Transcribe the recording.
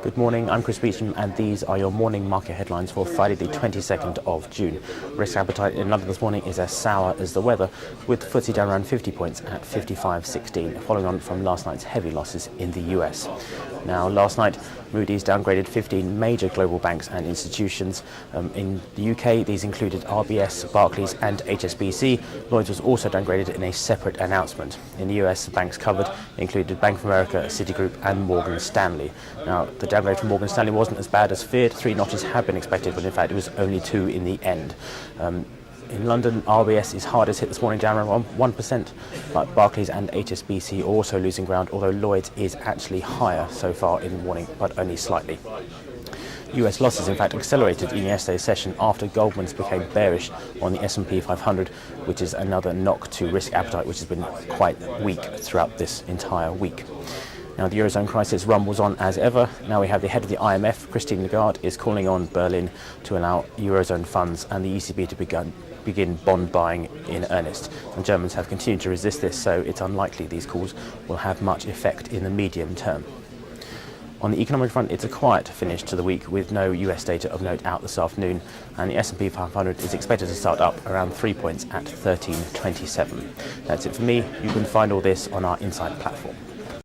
Good morning, I'm Chris Beecham and these are your morning market headlines for Friday the 22nd of June. Risk appetite in London this morning is as sour as the weather, with FTSE down around 50 points at 55.16, following on from last night's heavy losses in the US. Now, last night, Moody's downgraded 15 major global banks and institutions. In the UK, these included RBS, Barclays and HSBC. Lloyds was also downgraded in a separate announcement. In the US, banks covered included Bank of America, Citigroup and Morgan Stanley. Now, the downgrade from Morgan Stanley wasn't as bad as feared. 3 notches had been expected, but in fact it was only 2 in the end. In London, RBS is hardest hit this morning, down around 1%, but Barclays and HSBC are also losing ground, although Lloyds is actually higher so far in the morning, but only slightly. US losses, in fact, accelerated in yesterday's session after Goldman's became bearish on the S&P 500, which is another knock to risk appetite, which has been quite weak throughout this entire week. Now, the Eurozone crisis rumbles on as ever. Now we have the head of the IMF, Christine Lagarde, is calling on Berlin to allow Eurozone funds and the ECB to begin bond buying in earnest. And Germans have continued to resist this, so it's unlikely these calls will have much effect in the medium term. On the economic front, it's a quiet finish to the week with no US data of note out this afternoon, and the S&P 500 is expected to start up around 3 points at 1327. That's it for me. You can find all this on our Insight platform.